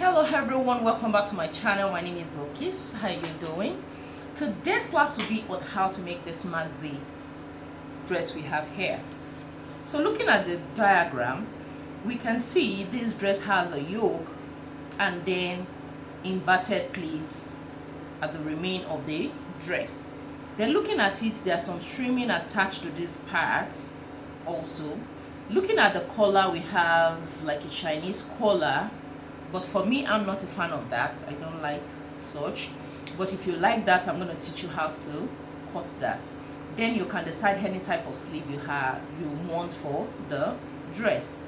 Hello everyone, welcome back to my channel. My name is Bilikis. How are you doing? Today's class will be on how to make this maxi dress we have here. So looking at the diagram, we can see this dress has a yoke and then inverted pleats at the remain of the dress. Then looking at it, there are some trimming attached to this part also. Looking at the collar, we have like a Chinese collar, but for me, I'm not a fan of that. I don't like such. But if you like that, I'm going to teach you how to cut that. Then you can decide any type of sleeve you want for the dress.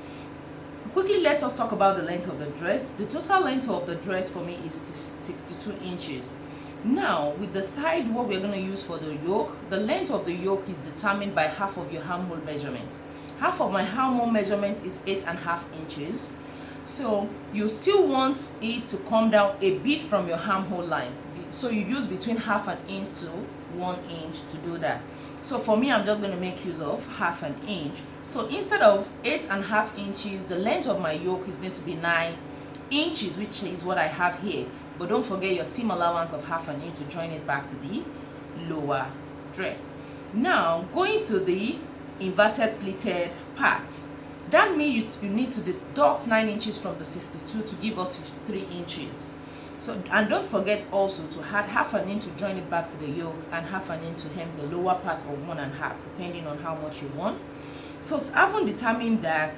Quickly, let us talk about the length of the dress. The total length of the dress for me is 62 inches. Now, with the side, what we're going to use for the yoke, the length of the yoke is determined by half of your armhole measurement. Half of my armhole measurement is 8.5 inches. So you still want it to come down a bit from your armhole line. So you use between half an inch to 1 inch to do that. So for me, I'm just going to make use of half an inch. So instead of 8.5 inches, the length of my yoke is going to be 9 inches, which is what I have here. But don't forget your seam allowance of half an inch to join it back to the lower dress. Now, going to the inverted pleated part. That means you need to deduct 9 inches from the 62 to give us 53 inches. So, and don't forget also to add half an inch to join it back to the yoke and half an inch to hem the lower part of 1.5, depending on how much you want. So having determined that,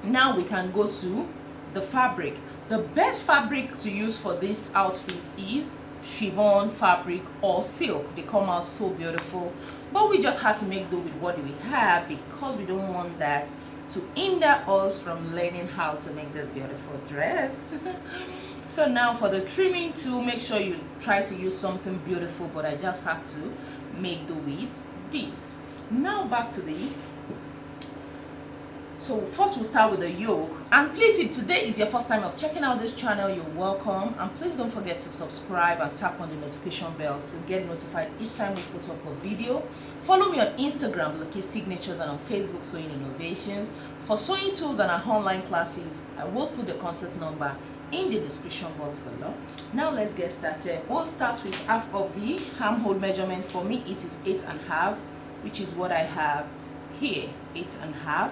now we can go to the fabric. The best fabric to use for this outfit is chiffon fabric or silk. They come out so beautiful, but we just had to make do with what we have because we don't want that to hinder us from learning how to make this beautiful dress. So now for the trimming tool, make sure you try to use something beautiful, but I just have to make do with this. Now back to the, so first we'll start with the yoke. And please, if today is your first time of checking out this channel, you're welcome. And please don't forget to subscribe and tap on the notification bell to get notified each time we put up a video. Follow me on Instagram, Bilikis Signatures, and on Facebook, Sewing Innovations. For sewing tools and our online classes, I will put the contact number in the description box below. Now let's get started. We'll start with half of the armhole measurement. For me, it is 8.5, which is what I have here, 8.5.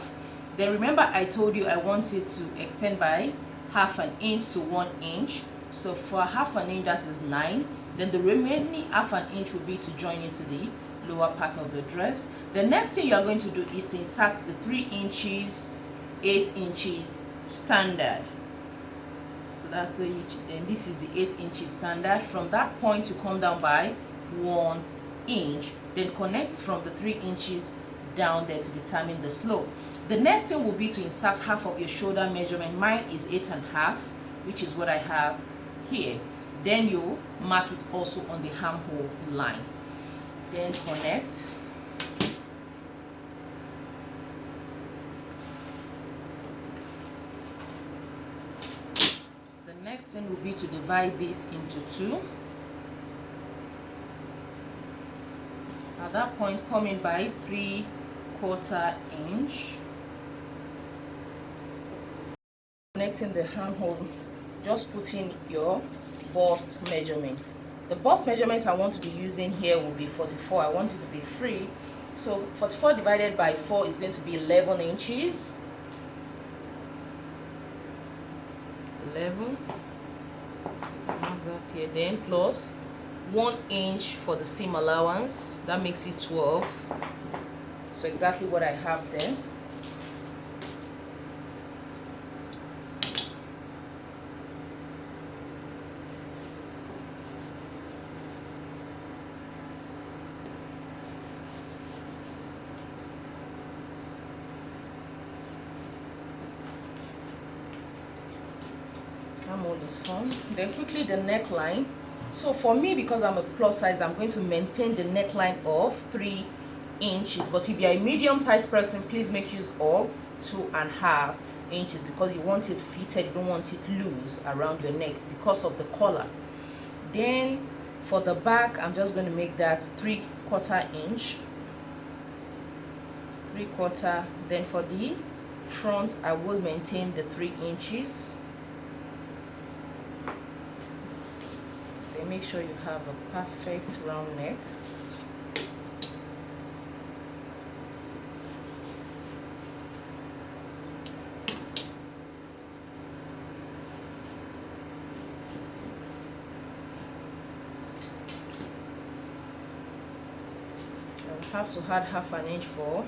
Then remember I told you I wanted to extend by half an inch to 1 inch. So for half an inch, that is 9. Then the remaining half an inch will be to join into the lower part of the dress. The next thing you are going to do is to insert the 3 inches, 8 inches standard. So that's 3 inches. Then this is the 8 inches standard. From that point, you come down by 1 inch. Then connect from the 3 inches down there to determine the slope. The next thing will be to insert half of your shoulder measurement. Mine is 8.5, which is what I have here. Then you mark it also on the armhole line. Then connect. The next thing will be to divide this into 2. At that point, come in by 3/4 inch. Connecting the armhole, just put in your bust measurement. The bust measurement I want to be using here will be 44. I want it to be free. So 44 divided by 4 is going to be 11 inches. 11. Mark that here. Then plus 1 inch for the seam allowance. That makes it 12. So exactly what I have there. Armhole is formed. Then quickly the neckline. So for me, because I'm a plus size, I'm going to maintain the neckline of 3 inches. But if you're a medium sized person, please make use of 2.5 inches because you want it fitted, you don't want it loose around your neck because of the collar. Then for the back, I'm just going to make that 3/4 inch. 3/4. Then for the front, I will maintain the 3 inches. make sure you have a perfect round neck. I'll have to add half an inch for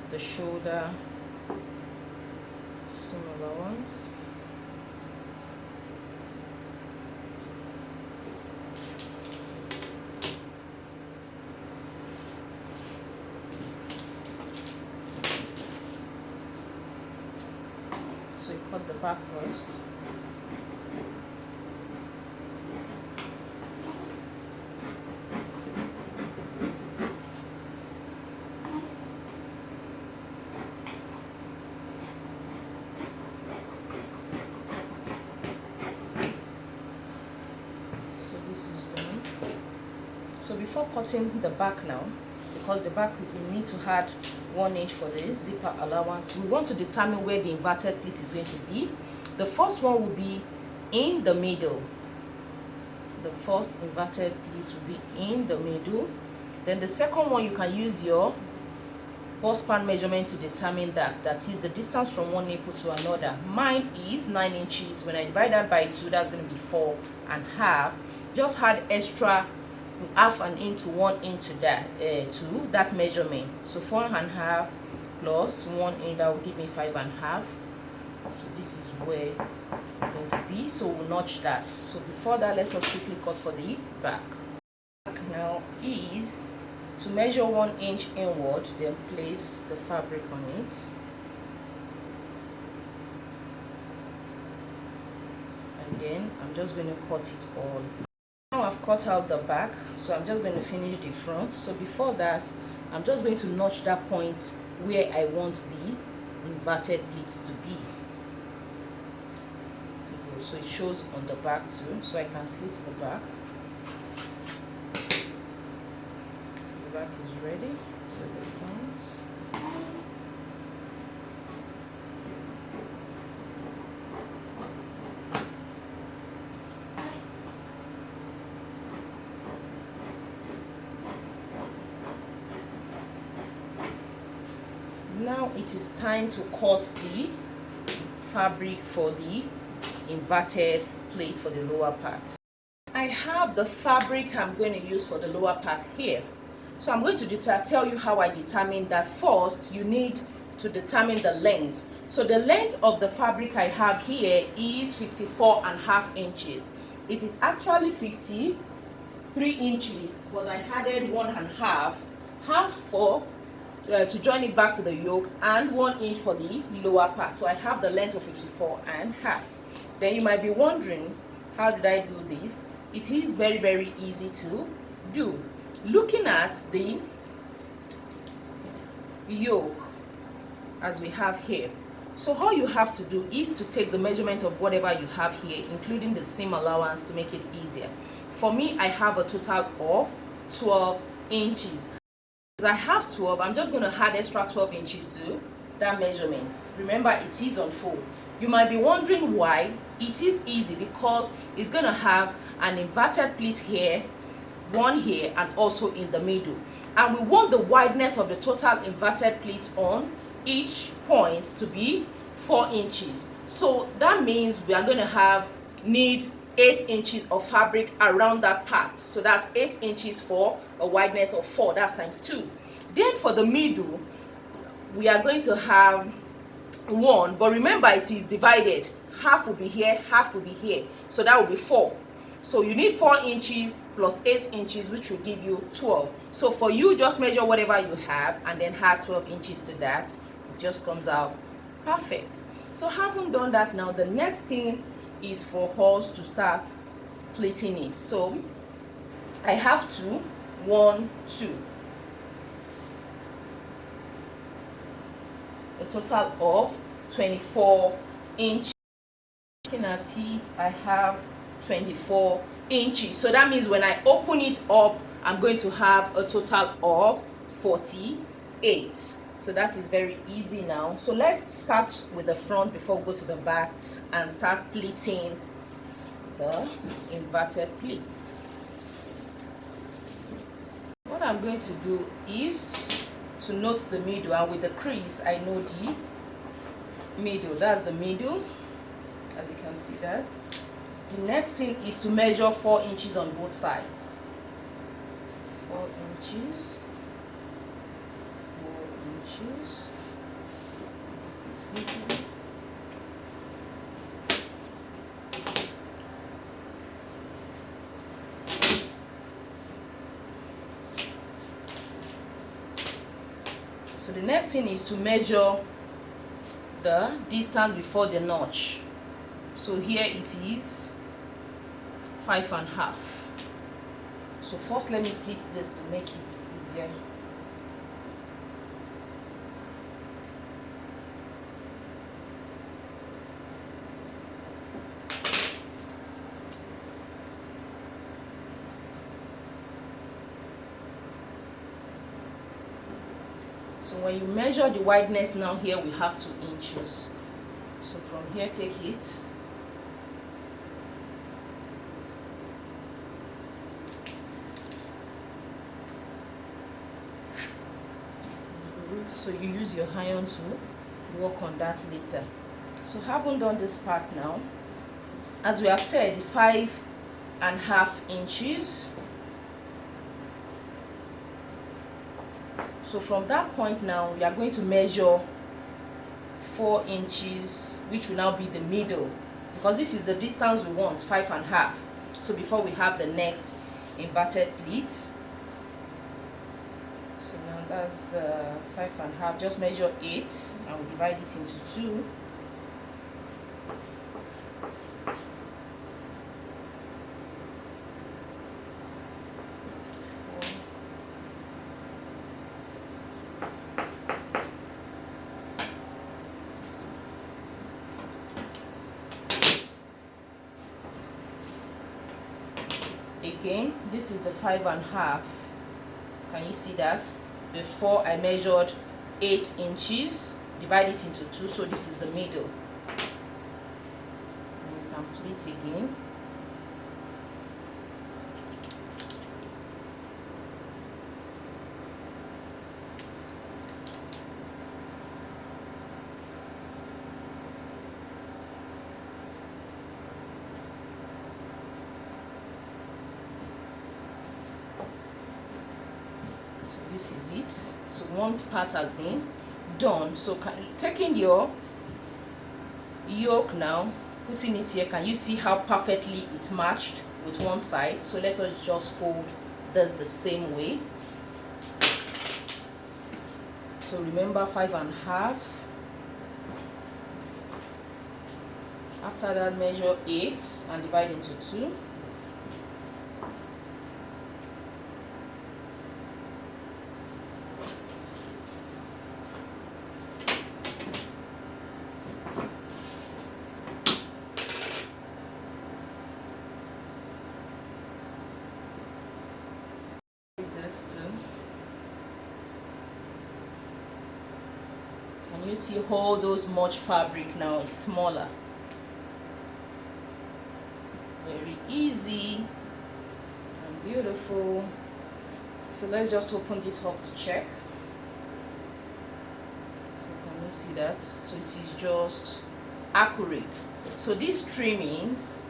the shoulder seam allowance. So you cut the back first. So this is done. So before cutting the back now, because the back we need to add 1 inch for the zipper allowance, we want to determine where the inverted pleat is going to be. The first one will be in the middle. The first inverted pleat will be in the middle. Then the second one, you can use your bust span measurement to determine that. That is the distance from one nipple to another. Mine is 9 inches. When I divide that by 2, that's going to be 4.5. Just add extra half an inch to 1 inch to that measurement. So 4.5 plus 1 inch, that will give me 5.5. So this is where it's going to be. So we'll notch that. So before that, let's just quickly cut for the back. Now is to measure 1 inch inward, then place the fabric on it. And then I'm just going to cut it all. Now I've cut out the back, so I'm just going to finish the front. So before that, I'm just going to notch that point where I want the inverted pleats to be. So it shows on the back too, so I can slit the back. So the back is ready, so the front. Now it is time to cut the fabric for the inverted plate for the lower part. I have the fabric I'm going to use for the lower part here. So I'm going to tell you how I determine that. First, you need to determine the length. So the length of the fabric I have here is 54.5 inches. It is actually 53 inches, but I added 1.5, half for to join it back to the yoke, and 1 inch for the lower part. So I have the length of 54.5. Then you might be wondering, how did I do this? It is very, very easy to do. Looking at the yoke as we have here. So all you have to do is to take the measurement of whatever you have here, including the seam allowance, to make it easier. For me, I have a total of 12 inches. As I have 12, I'm just going to add extra 12 inches to that measurement. Remember, it is on fold. You might be wondering why. It is easy because it's going to have an inverted pleat here, one here, and also in the middle. And we want the wideness of the total inverted pleat on each point to be 4 inches. So that means we are going to need 8 inches of fabric around that part. So that's 8 inches for a wideness of 4. That's times 2. Then for the middle, we are going to have 1, but remember it is divided. Half will be here, half will be here. So that will be 4. So you need 4 inches plus 8 inches, which will give you 12. So for you, just measure whatever you have and then add 12 inches to that. It just comes out perfect. So having done that, now the next thing is for us to start pleating it. So I have 1, 2. A total of 24 inches. Looking at it, I have 24 inches. So that means when I open it up, I'm going to have a total of 48. So that is very easy now. So let's start with the front before we go to the back and start pleating the inverted pleats. I'm going to do is to note the middle, and with the crease I know the middle. That's the middle, as you can see that. The next thing is to measure 4 inches on both sides. 4 inches. 4 inches. It's visible. So the next thing is to measure the distance before the notch. So here it is 5.5. So first let me pleat this to make it easier. So when you measure the wideness now, here we have 2 inches. So from here take it. So you use your iron to work on that later. So having done this part now, as we have said, it's 5.5 inches. So from that point now, we are going to measure 4 inches, which will now be the middle, because this is the distance we want, 5.5. So before we have the next inverted pleat. So now that's 5.5. Just measure 8 and we divide it into 2. Again, this is the 5.5. Can you see that? Before I measured 8 inches, divide it into 2, so this is the middle. And you can pleat again. This is it. So one part has been done. So taking your yoke now, putting it here, can you see how perfectly it matched with one side? So let us just fold this the same way. So remember 5.5. After that, measure 8 and divide into 2. Can you see all those much fabric now? It's smaller. Very easy and beautiful. So let's just open this up to check. So can you see that? So it is just accurate. So these trimmings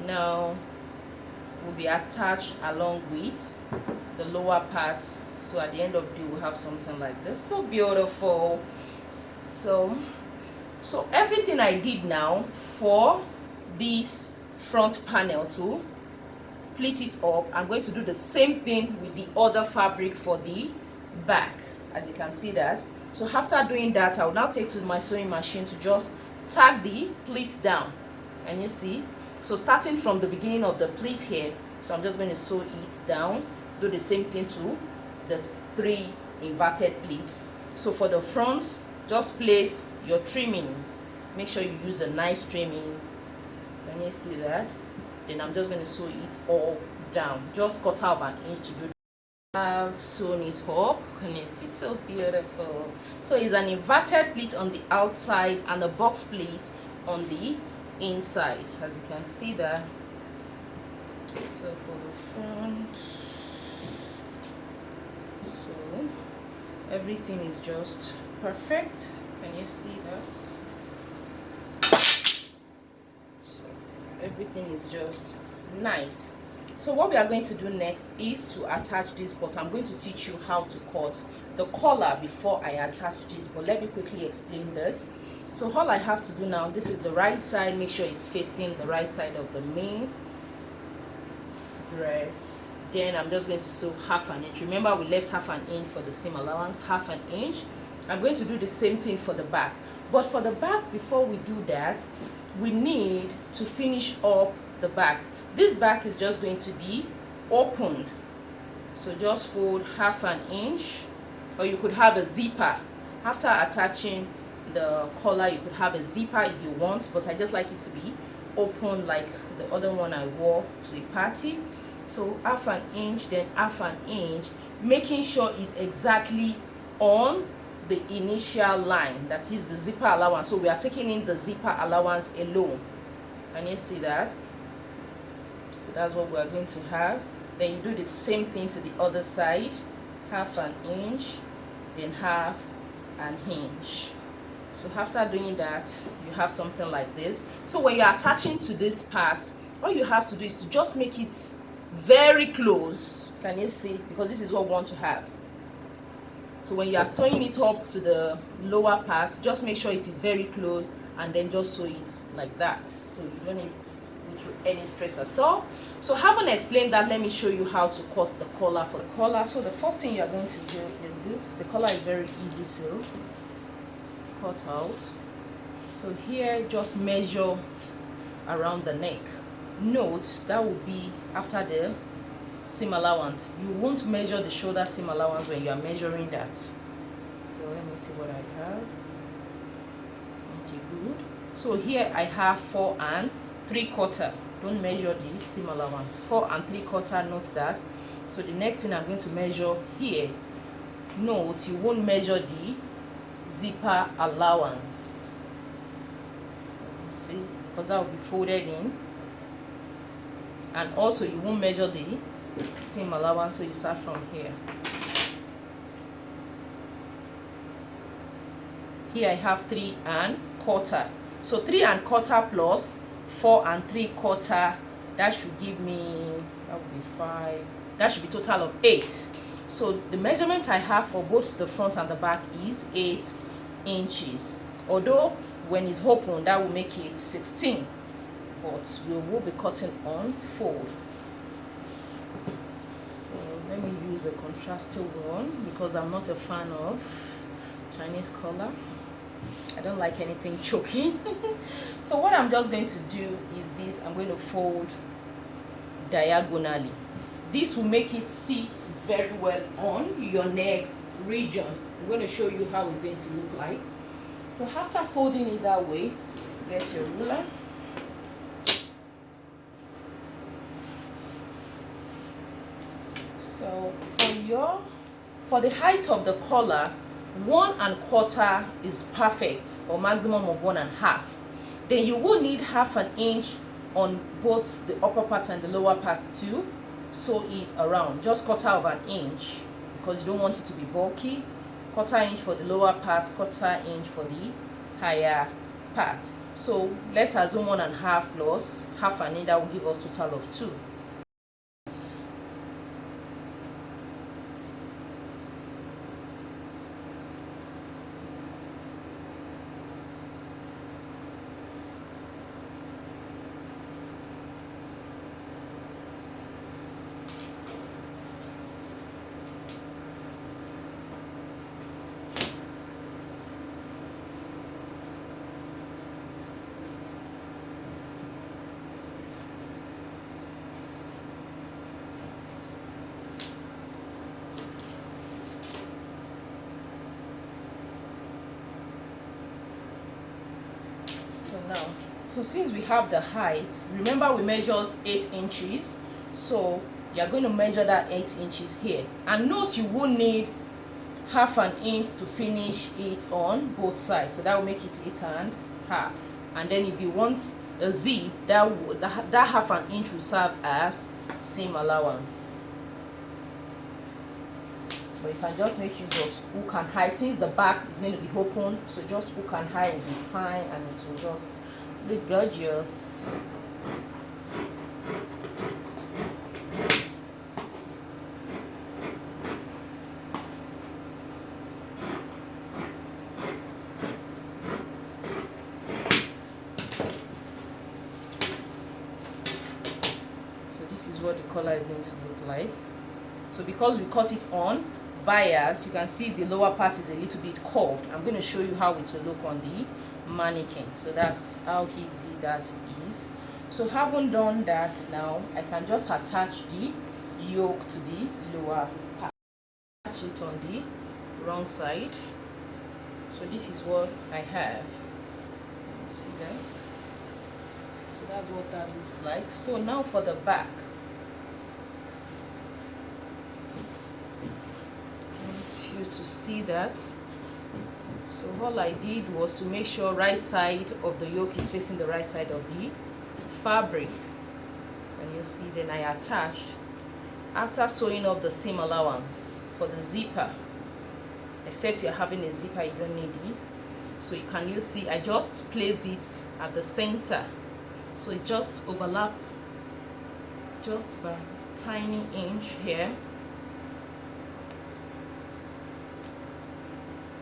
now will be attached along with the lower part. So at the end of the day, we'll have something like this. So beautiful. So everything I did now for this front panel to pleat it up, I'm going to do the same thing with the other fabric for the back, as you can see that. So after doing that, I will now take to my sewing machine to just tag the pleats down. And you see, so starting from the beginning of the pleat here, so I'm just going to sew it down, do the same thing to the 3 inverted pleats. So for the front, just place your trimmings. Make sure you use a nice trimming. Can you see that? Then I'm just going to sew it all down. Just cut out 1 inch to do. I've sewn it up. Can you see? So beautiful. So it's an inverted pleat on the outside and a box pleat on the inside, as you can see that. So for the front, So everything is just perfect. Can you see that? So everything is just nice. So what we are going to do next is to attach this, but I'm going to teach you how to cut the collar before I attach this. But let me quickly explain this. So all I have to do now, this is the right side, make sure it's facing the right side of the main dress. Then I'm just going to sew half an inch. Remember, we left half an inch for the seam allowance, half an inch. I'm going to do the same thing for the back. But for the back, before we do that, we need to finish up the back. This back is just going to be opened. So just fold half an inch, or you could have a zipper. After attaching the collar, you could have a zipper if you want, but I just like it to be open like the other one I wore to a party. So half an inch, then half an inch, making sure it's exactly on the initial line, that is the zipper allowance. So we are taking in the zipper allowance alone. Can you see that? So that's what we are going to have. Then you do the same thing to the other side, half an inch, then half an inch. So after doing that, you have something like this. So when you're attaching to this part, all you have to do is to just make it very close. Can you see? Because this is what we want to have. So when you are sewing it up to the lower part, just make sure it is very close, and then just sew it like that. So you don't need to go through any stress at all. So having explained that, let me show you how to cut the collar for the collar. So the first thing you are going to do is this. The collar is very easy to cut out. So here, just measure around the neck. Note that will be after the seam allowance. You won't measure the shoulder seam allowance when you are measuring that. So let me see what I have. Okay, good. So here I have 4 3/4. Don't measure the seam allowance. 4 3/4, note that. So the next thing I'm going to measure here, note you won't measure the zipper allowance. You see, because that will be folded in. And also you won't measure the seam allowance, so you start from here. Here I have 3 1/4. So 3 1/4 plus 4 3/4, that should give me, that would be 5. That should be total of 8. So the measurement I have for both the front and the back is 8 inches. Although when it's open, that will make it 16. But we will be cutting on fold. So let me use a contrasted one because I'm not a fan of Chinese collar. I don't like anything choking. So what I'm just going to do is this. I'm going to fold diagonally. This will make it sit very well on your neck region. I'm going to show you how it's going to look like. So after folding it that way, get your ruler. So for the height of the collar, 1 1/4 is perfect, or maximum of 1 1/2. Then you will need half an inch on both the upper part and the lower part to sew it around. Just 1/4 of an inch because you don't want it to be bulky. 1/4 inch for the lower part, 1/4 inch for the higher part. So let's assume 1 1/2 plus half an inch, that will give us total of 2. So since we have the height, remember we measured 8 inches, so you're going to measure that 8 inches here. And note you will need half an inch to finish it on both sides, so that will make it 8 1/2. And then if you want a zip, that half an inch will serve as seam allowance. but you can just make use of hook and eye since the back is going to be open. So just hook and eye will be fine, and it will just look gorgeous. This is what the collar is going to look like. So because we cut it on bias, you can see the lower part is a little bit curved. I'm going to show you how it will look on the mannequin. So that's how easy that is. So having done that, now I can just attach the yoke to the lower part. Attach it on the wrong side. So this is what I have. You see that? So that's what that looks like. So now for the back. I want you to see that. So all I did was to make sure right side of the yoke is facing the right side of the fabric. And you see, then I attached after sewing up the seam allowance for the zipper. Except you're having a zipper, you don't need this. So you see I just placed it at the center. So it just overlap just by a tiny inch here.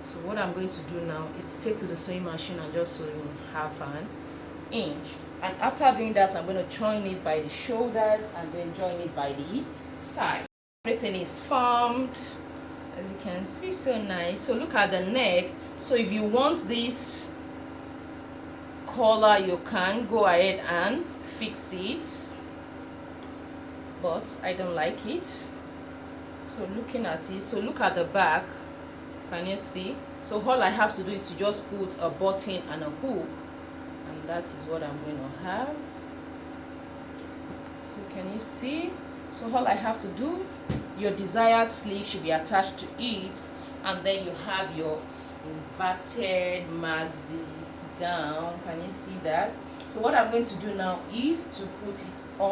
So what I'm going to do now is to take to the sewing machine and just sew in half an inch. And after doing that, I'm going to join it by the shoulders and then join it by the side. Everything is formed, as you can see, so nice. So look at the neck. So if you want this collar, you can go ahead and fix it, but I don't like it. So looking at it, so look at the back, can you see? So all I have to do is to just put a button and a hook, and that is what I'm going to have. So can you see? So all I have to do, your desired sleeve should be attached to it, and then you have your inverted maxi gown. Can you see that? So what I'm going to do now is to put it on.